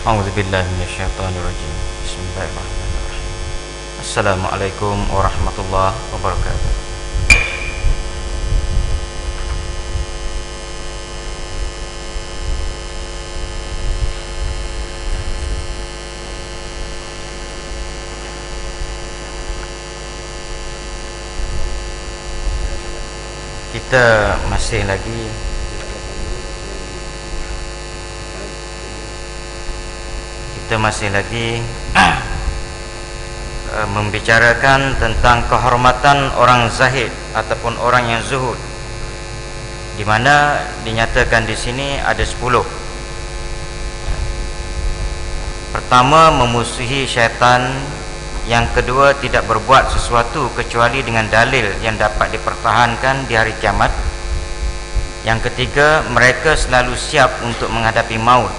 A'udzubillahi minasyaitonirrajim. Bismillahirrahmanirrahim. Assalamualaikum warahmatullahi wabarakatuh. Kita masih lagi membicarakan tentang kehormatan orang zahid ataupun orang yang zuhud, di mana dinyatakan di sini ada 10. Pertama, memusuhi syaitan. Yang kedua, tidak berbuat sesuatu kecuali dengan dalil yang dapat dipertahankan di hari kiamat. Yang ketiga, mereka selalu siap untuk menghadapi maut.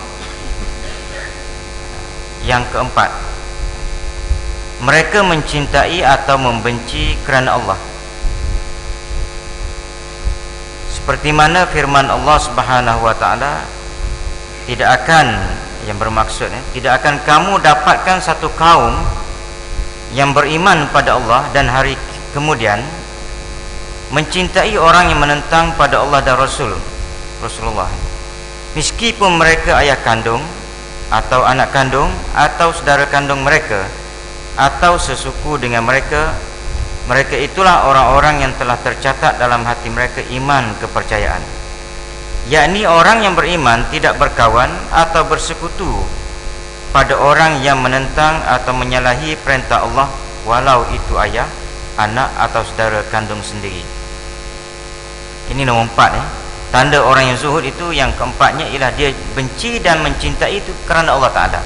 Yang keempat, mereka mencintai atau membenci kerana Allah, seperti mana firman Allah Subhanahu wa taala, tidak akan, yang bermaksud tidak akan kamu dapatkan satu kaum yang beriman pada Allah dan hari kemudian mencintai orang yang menentang pada Allah dan Rasulullah, meskipun mereka ayah kandung atau anak kandung atau saudara kandung mereka atau sesuku dengan mereka. Mereka itulah orang-orang yang telah tercatat dalam hati mereka iman kepercayaan, yakni orang yang beriman tidak berkawan atau bersekutu pada orang yang menentang atau menyalahi perintah Allah, walau itu ayah, anak atau saudara kandung sendiri. Ini nombor 4 Tanda orang yang zuhud itu yang keempatnya ialah dia benci dan mencintai itu kerana Allah Ta'ala.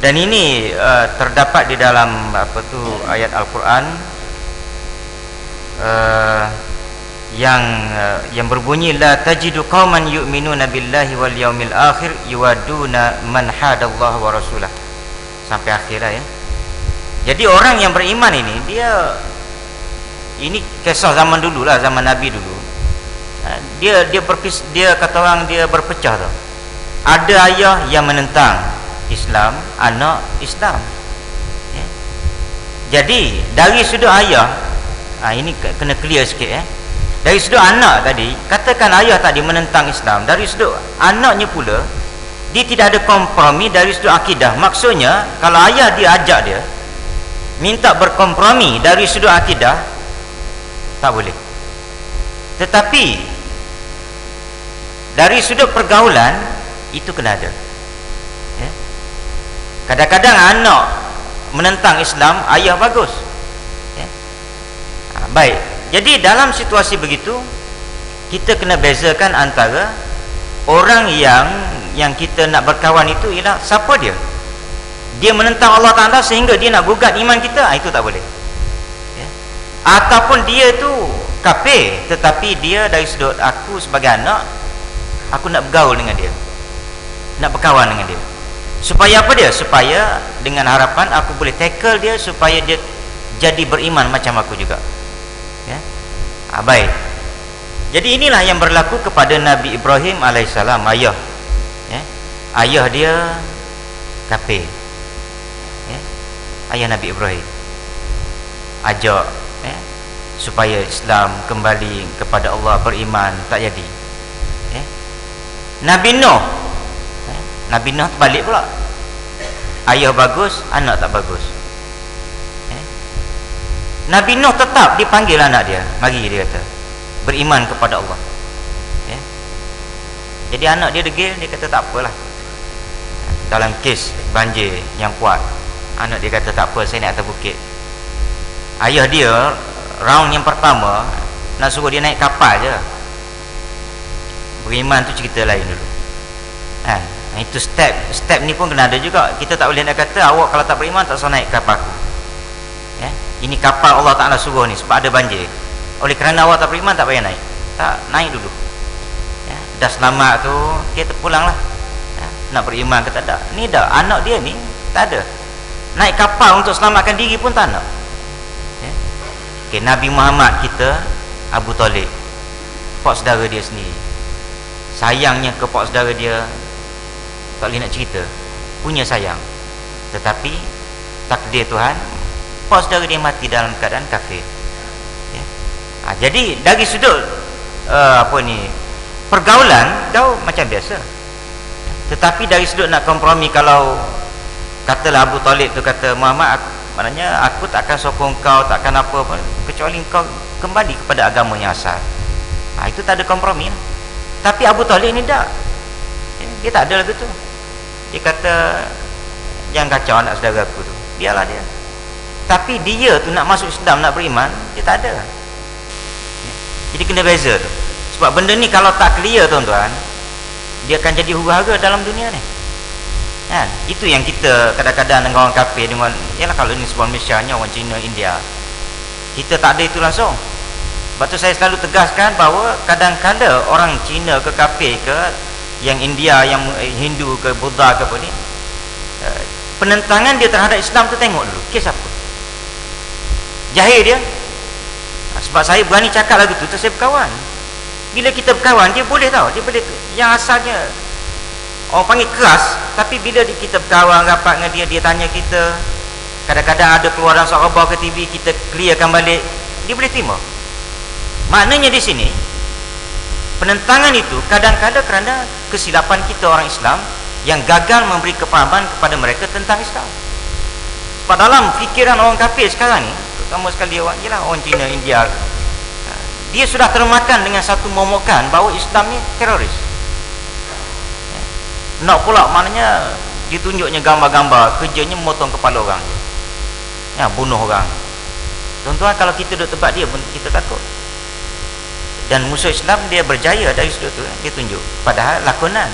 Dan ini terdapat di dalam ayat Al-Quran yang berbunyi, la tajidu qauman yu'minuna billahi wal yaumil akhir yuwaduna man hadallaha wa rasulah, sampai akhirlah ya. Jadi orang yang beriman ini kisah zaman dulu lah, zaman Nabi dulu. Dia kata orang, dia berpecah tau. Ada ayah yang menentang Islam, anak Islam ya. Jadi dari sudut ayah, ini kena clear sikit dari sudut anak tadi, katakan ayah tadi menentang Islam, dari sudut anaknya pula dia tidak ada kompromi dari sudut akidah. Maksudnya kalau ayah dia ajak dia minta berkompromi dari sudut akidah, tak boleh. Tetapi dari sudut pergaulan itu kena ada ya. Kadang-kadang anak menentang Islam, ayah bagus ya. Baik, jadi dalam situasi begitu kita kena bezakan antara orang yang kita nak berkawan itu ialah siapa dia. Dia menentang Allah Ta'ala sehingga dia nak gugat iman kita, itu tak boleh ya. Ataupun dia tu kafir, tetapi dia dari sudut aku sebagai anak, aku nak bergaul dengan dia, nak berkawan dengan dia, supaya apa dia? Supaya dengan harapan aku boleh tackle dia supaya dia jadi beriman macam aku juga ya. Baik, jadi inilah yang berlaku kepada Nabi Ibrahim alaihissalam, ayah ya. Ayah dia kafir ya. Ayah Nabi Ibrahim ajak ya, supaya Islam kembali kepada Allah, beriman, tak jadi ya. Nabi Nuh terbalik pula, ayah bagus, anak tak bagus ya. Nabi Nuh tetap dipanggil anak dia, mari dia kata beriman kepada Allah ya. Jadi anak dia degil, dia kata tak apalah. Dalam kes banjir yang kuat, anak dia kata tak apa, saya naik atas bukit. Ayah dia round yang pertama nak suruh dia naik kapal je. Beriman tu cerita lain dulu kan. Itu step ni pun kena ada juga. Kita tak boleh nak kata awak kalau tak beriman tak usah naik kapal aku ya. Ini kapal Allah Ta'ala suruh ni sebab ada banjir. Oleh kerana awak tak beriman tak payah naik. Tak, naik dulu ya. Dah selamat tu kita pulang lah ya. Nak beriman ke tak ada. Ni dah anak dia ni tak ada, naik kapal untuk selamatkan diri pun tak nak ya. Okay, Nabi Muhammad kita, Abu Talib, pak saudara dia sendiri, sayangnya ke pak saudara dia, tak boleh nak cerita, punya sayang. Tetapi takdir Tuhan, saudara dia mati dalam keadaan kafir, ya. Jadi dari sudut pergaulan, gaul macam biasa. Tetapi dari sudut nak kompromi, kalau katalah Abu Talib tu kata, Muhammad, maknanya aku tak akan sokong kau, tak akan apa kecuali kau kembali kepada agama yang asal. Itu tak ada kompromi. Tapi Abu Talib ni tak, dia tak ada lagu tu. Dia kata, jangan kacau anak saudara aku tu, biarlah dia. Tapi dia tu nak masuk Islam, nak beriman, dia tak ada. Jadi kena beza tu. Sebab benda ni kalau tak clear tuan-tuan, dia akan jadi huru-hara dalam dunia ni. Itu yang kita kadang-kadang dengan orang kafir, dengan, yalah kalau ni sebuah Malaysianya, orang Cina, India, kita tak ada itu langsung. Sebab tu saya selalu tegaskan bahawa kadang-kadang orang Cina ke kafir ke, yang India, yang Hindu ke Buddha ke apa ni, penentangan dia terhadap Islam tu tengok dulu kes apa, jahil dia. Sebab saya berani cakap lagu tu, saya berkawan. Bila kita berkawan, dia boleh tahu, dia boleh, yang asalnya orang panggil keras, tapi bila kita berkawan, rapat dengan dia, dia tanya kita, kadang-kadang ada keluaran sahabat ke TV, kita clearkan balik, dia boleh terima. Maknanya di sini penentangan itu kadang-kadang kerana kesilapan kita orang Islam yang gagal memberi kepahaman kepada mereka tentang Islam. Sebab dalam fikiran orang kafir sekarang ni, terutama sekali orang Cina, India, dia sudah termakan dengan satu momokan bahawa Islam ni teroris. Nak pula maknanya ditunjuknya gambar-gambar, kerjanya memotong kepala orang, bunuh orang. Tuan-tuan, kalau kita duduk tempat dia pun kita takut. Dan musuh Islam dia berjaya dari sudut tu, dia tunjuk. Padahal lakonan,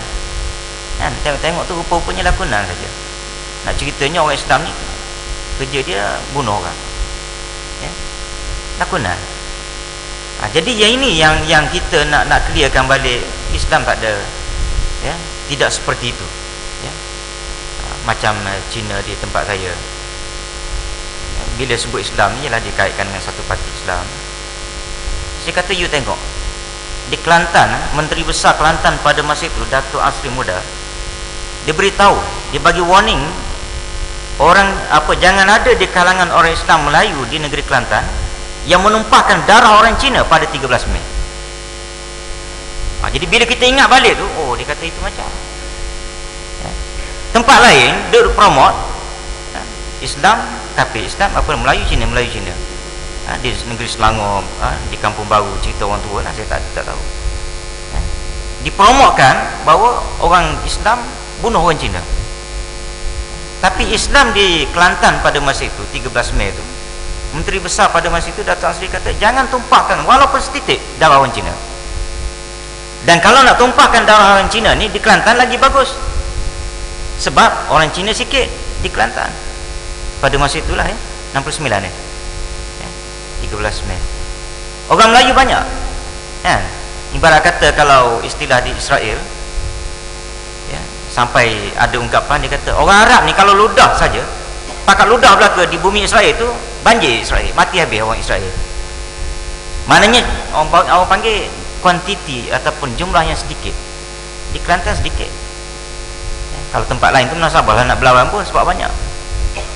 tengok tu rupa-rupanya lakonan saja. Nak ceritanya orang Islam ni kerja dia bunuh orang, lakonan. Jadi yang ini yang kita nak clearkan balik. Islam tak ada, tidak seperti itu, macam Cina di tempat saya, bila sebut Islam ni ialah dikaitkan dengan satu parti Islam. Saya kata, you tengok di Kelantan, Menteri Besar Kelantan pada masa itu, Datuk Asri Muda, dia beritahu, dia bagi warning orang jangan ada di kalangan orang Islam Melayu di negeri Kelantan yang menumpahkan darah orang Cina pada 13 Mei. Jadi bila kita ingat balik tu, dia kata itu macam tempat lain dia promote Islam, tapi Islam Melayu Cina, Melayu Cina. Di negeri Selangor, di Kampung Baru, cerita orang tua lah, saya tak tahu. Dipromotkan bahawa orang Islam bunuh orang Cina. Tapi Islam di Kelantan pada masa itu, 13 Mei itu, Menteri Besar pada masa itu, Datuk Asri kata, jangan tumpahkan walaupun setitik darah orang Cina. Dan kalau nak tumpahkan darah orang Cina ni di Kelantan lagi bagus, sebab orang Cina sikit di Kelantan pada masa itulah, 69 13 Mei. Orang Melayu banyak, ibarat kata kalau istilah di Israel, sampai ada ungkapan dia kata, orang Arab ni kalau ludah saja, pakat ludah belaka di bumi Israel itu, banjir Israel, mati habis orang Israel. Maknanya orang panggil kuantiti ataupun jumlah yang sedikit. Di Kelantan sedikit, kalau tempat lain tu menasabah nak berlawan pun sebab banyak.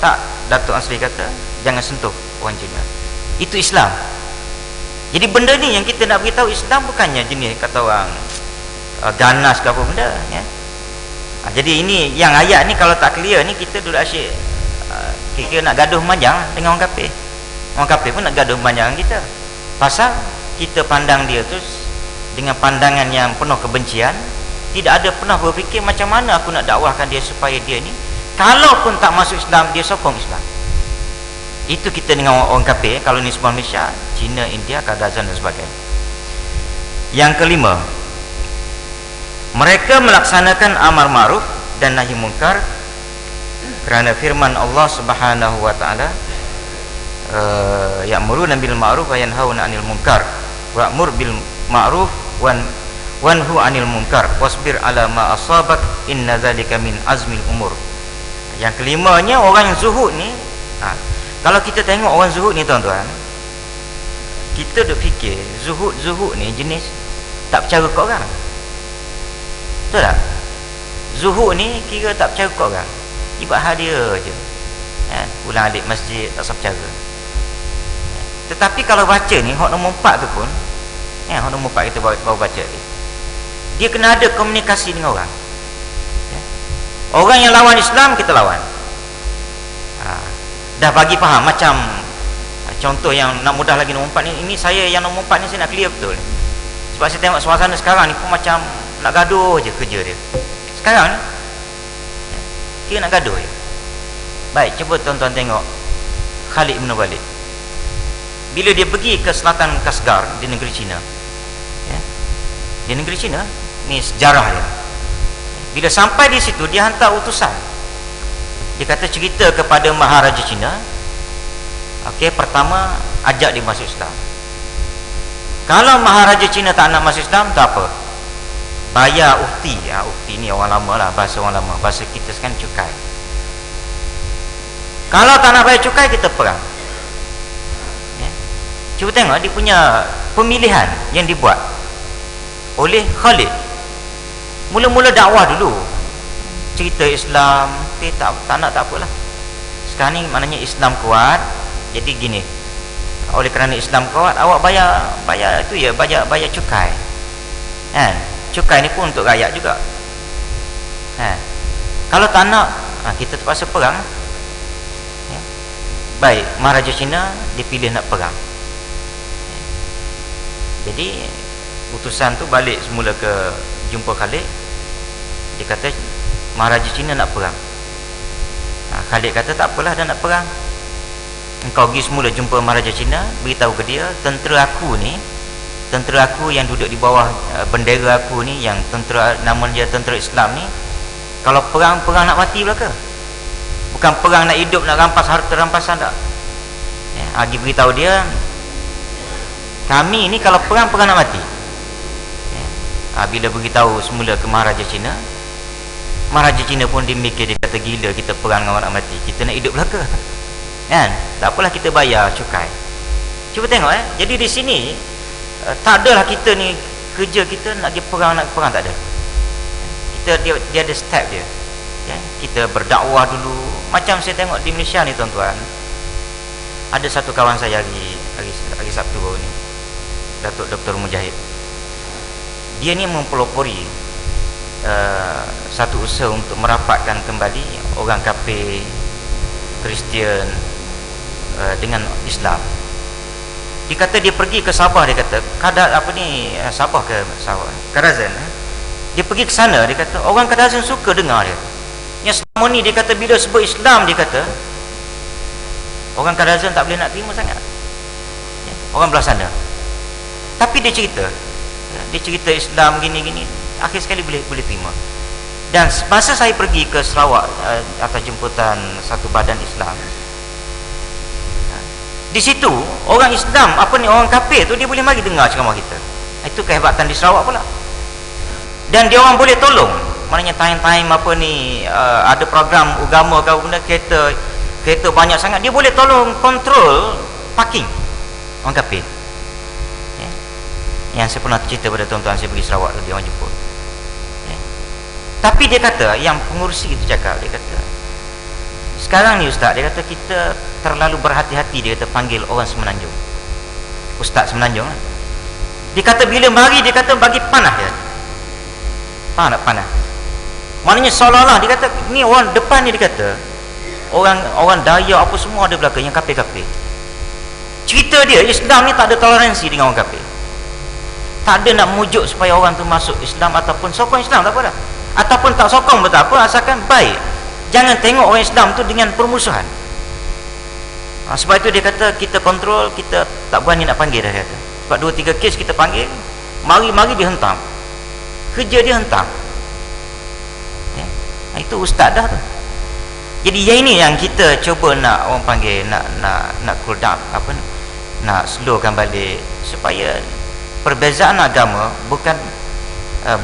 Tak, Datuk Asri kata jangan sentuh orang Cina. Itu Islam. Jadi benda ni yang kita nak beritahu, Islam bukannya jenis kata orang ganas ke apa benda, jadi ini yang ayat ni kalau tak clear ni, kita duduk asyik kira nak gaduh panjang dengan orang kafir. Orang kafir pun nak gaduh panjang kita, pasal kita pandang dia tu dengan pandangan yang penuh kebencian. Tidak ada pernah berfikir macam mana aku nak dakwahkan dia supaya dia ni, kalaupun tak masuk Islam, dia sokong Islam. Itu kita dengan orang kafir. Kalau ni sebuah Malaysia, Cina, India, Kazakhistan dan sebagainya. Yang kelima, mereka melaksanakan amar ma'ruf dan nahi munkar kerana firman Allah Subhanahu wa taala, ya'muruna bil ma'ruf wa yanhauna 'anil munkar wa'mur bil ma'ruf wanhu 'anil munkar wasbir 'ala ma asabak inna dzalika min azmil umur. Yang kelimanya, orang yang zuhud ni, kalau kita tengok orang zuhud ni tuan-tuan, kita duk fikir zuhud ni jenis tak percaya ke orang, betul tak? Zuhur ni kira tak percaya kat orang, ibadah dia je, ulang alik masjid tak percaya. Tetapi kalau baca ni hak nombor 4 tu pun, hak nombor 4 kita baru baca ni, dia kena ada komunikasi dengan orang. Orang yang lawan Islam kita lawan. Dah bagi faham. Macam contoh yang nak mudah lagi nombor 4 ni, ini saya yang nombor 4 ni saya nak clear betul ni. Sebab saya tengok suasana sekarang ni pun macam nak gaduh je kerja dia sekarang ni, dia nak gaduh je. Baik, cuba tuan-tuan tengok Khalid bin Walid bila dia pergi ke selatan Kasgar di negeri China, di negeri China ni sejarah dia. Bila sampai di situ, dia hantar utusan. Dia kata cerita kepada Maharaja Cina, pertama ajak dia masuk Islam. Kalau Maharaja Cina tak nak masuk Islam, tak apa, bayar ukti. Ukti ni orang lama lah, bahasa orang lama, bahasa kita sekarang cukai. Kalau tak nak bayar cukai, kita perang. Cuba tengok dia punya pemilihan yang dibuat oleh Khalid. Mula-mula dakwah dulu, cerita Islam, tak nak, tak apalah. Sekarang ni maknanya Islam kuat, jadi gini, oleh kerana Islam kuat, awak bayar itu ya, bayar cukai, kan? Cukai ni pun untuk rakyat juga, kalau tak nak, kita terpaksa perang. Baik, Maharaja Cina dipilih nak perang. Jadi utusan tu balik semula ke jumpa Khalid. Dia kata Maharaja Cina nak perang. Khalid kata tak apalah, dah nak perang. Engkau pergi semula jumpa Maharaja Cina, beritahu ke dia, tentera aku ni, tentera aku yang duduk di bawah bendera aku ni, yang tentera, nama dia tentera Islam ni, kalau perang nak mati pula ke? Bukan perang nak hidup, nak rampas harta rampasan tak. Dia beritahu dia, kami ni kalau perang nak mati. Bila beritahu semula ke Maharaja Cina, Maharaja Cina pun dia mikir, dia kata gila kita perang dengan orang nak mati, kita nak hidup belaka, kan? Tak apalah, kita bayar cukai. Cuba tengok jadi di sini tak adalah kita ni kerja kita nak pergi perang, tak ada. Dia ada step dia. Kita berdakwah dulu. Macam saya tengok di Malaysia ni tuan-tuan, ada satu kawan saya hari Sabtu baru ni, Datuk Dr. Mujahid. Dia ni mempelopori satu usaha untuk merapatkan kembali orang kafir, Kristian dengan Islam. Dia kata dia pergi ke Sabah, dia kata Sabah ke Sabah, Kadazan. Dia pergi ke sana, dia kata orang Kadazan suka dengar dia. Yang selama ni dia kata bila sebut Islam, dia kata orang Kadazan tak boleh nak terima sangat, orang belah sana. Tapi dia cerita Islam gini-gini, akhir sekali boleh terima. Dan masa saya pergi ke Sarawak atas jemputan satu badan Islam, di situ orang Islam, orang kafir tu, dia boleh mari dengar ceramah kita. Itu kehebatan di Sarawak pula. Dan dia orang boleh tolong, maknanya time ada program agama ke benda, kereta banyak sangat, dia boleh tolong kontrol parking orang kafir. Yang saya pernah cerita pada tuan-tuan, saya pergi Sarawak, dia orang jemput. Tapi dia kata, yang pengurusi itu cakap, dia kata sekarang ni ustaz, dia kata kita terlalu berhati-hati, dia kata panggil orang Semenanjung, ustaz Semenanjung lah. Dia kata bila mari, dia kata bagi panah dia. Faham tak panah? Maknanya seolah-olah dia kata ni orang depan ni, dia kata orang Dayak apa semua ada belakang, yang kafir-kafir. Cerita dia, Islam ni tak ada toleransi dengan orang kafir. Tak ada nak mujuk supaya orang tu masuk Islam ataupun sokong Islam, tak apa dah. Ataupun tak sokong pun tak apa, asalkan baik. Jangan tengok orang Islam tu dengan permusuhan. Sebab itu dia kata kita kontrol, kita tak berani nak panggil dah, dia kata. Sebab 2-3 kes kita panggil, mari-mari dia hentam. Kerja dia hentam. Itu ustaz dah tu. Jadi yang ini yang kita cuba nak orang panggil, nak cool down, nak slowkan balik, supaya perbezaan agama bukan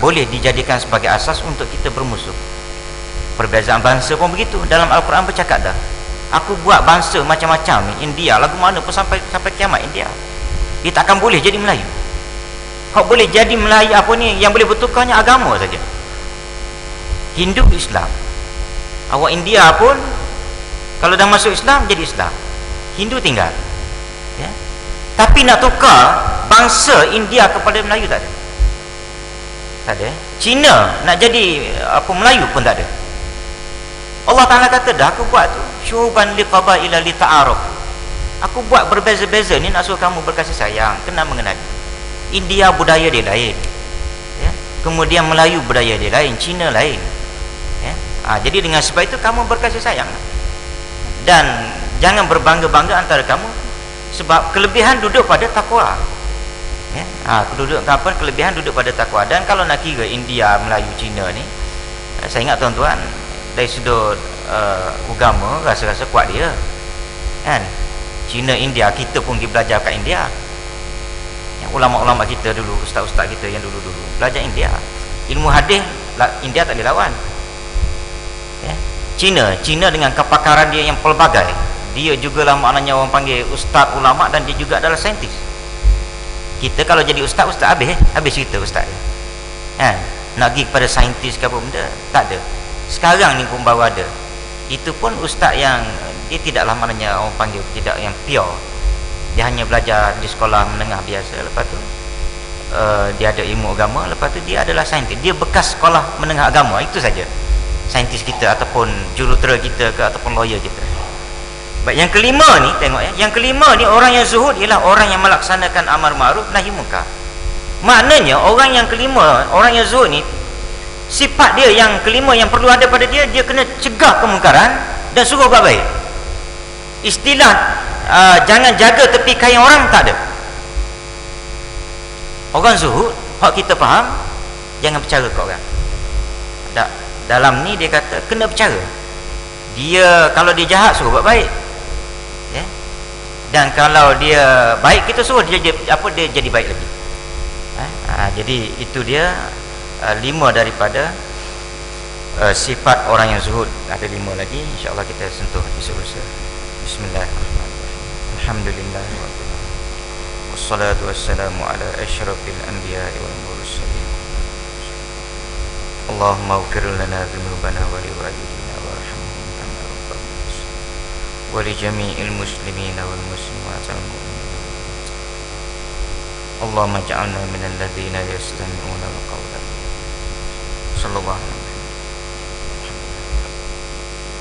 boleh dijadikan sebagai asas untuk kita bermusuh. Perbezaan bangsa pun begitu. Dalam Al-Quran bercakap dah, aku buat bangsa macam-macam ni. India lagu mana pun sampai kiamat India, dia takkan boleh jadi Melayu. Kau boleh jadi Melayu yang boleh bertukarnya agama saja. Hindu Islam. Awak India pun kalau dah masuk Islam jadi Islam, Hindu tinggal, ya. Tapi nak tukar bangsa India kepada Melayu tak ada. Tak ada. Cina nak jadi apa Melayu pun tak ada. Allah Ta'ala kata dah aku buat tu syuban liqabaila lita'aruf. Aku buat berbeza-beza ni nak suruh kamu berkasih sayang, kena mengenali. India budaya dia lain, ya. Kemudian Melayu budaya dia lain, Cina lain, ya. Jadi dengan sebab itu kamu berkasih sayang. Dan jangan berbangga-bangga antara kamu, sebab kelebihan duduk pada takwa, ya. Kelebihan duduk pada takwa. Dan kalau nak kira India, Melayu, Cina ni, saya ingat tuan-tuan, dari sudut agama rasa-rasa kuat dia, kan. Cina, India, kita pun pergi belajar kat India. Yang ulama-ulama kita dulu, ustaz-ustaz kita yang dulu-dulu belajar India. Ilmu hadis India tak boleh lawan, ya. Cina dengan kepakaran dia yang pelbagai, dia juga lah maknanya orang panggil ustaz ulama, dan dia juga adalah saintis. Kita kalau jadi ustaz habis cerita ustaz dia, kan. Nak pergi kepada saintis ke apa benda tak ada. Sekarang ni pun baru ada. Itu pun ustaz yang dia tidaklah maknanya orang panggil tidak yang pure. Dia hanya belajar di sekolah menengah biasa, lepas tu dia ada ilmu agama, lepas tu dia adalah saintis. Dia bekas sekolah menengah agama, itu saja saintis kita ataupun jurutera kita ke ataupun lawyer kita. Baik, yang kelima ni tengok, ya. Yang kelima ni orang yang zuhud ialah orang yang melaksanakan amar ma'ruf nahi munkar. Maknanya orang yang kelima, orang yang zuhud ni, sifat dia yang kelima yang perlu ada pada dia, dia kena cegah kemungkaran dan suruh buat baik. Istilah jangan jaga tepi kain orang tak ada. Orang zuhud, hak kita faham, jangan bercara ke orang. Dalam ni dia kata kena bercara. Dia kalau dia jahat suruh buat baik, ya. Dan kalau dia baik kita suruh dia jadi baik lagi. Jadi itu dia 5 daripada sifat orang yang zuhud. Ada 5 lagi, insya-Allah kita sentuh esok lusa. Bismillahirrahmanirrahim. Alhamdulillahirabbil alamin. Wassalatu wassalamu ala asyrafil anbiya'i wal mursalin. Allahumma ighfir lana dzunubana wa li walidina warhamhum kama rabbana wa li jami'il muslimina wal muslimat wal mu'minin. Allahumma ij'alna minal ladzina yastami'una al-qawla. Sallallahu alaihi wasallam.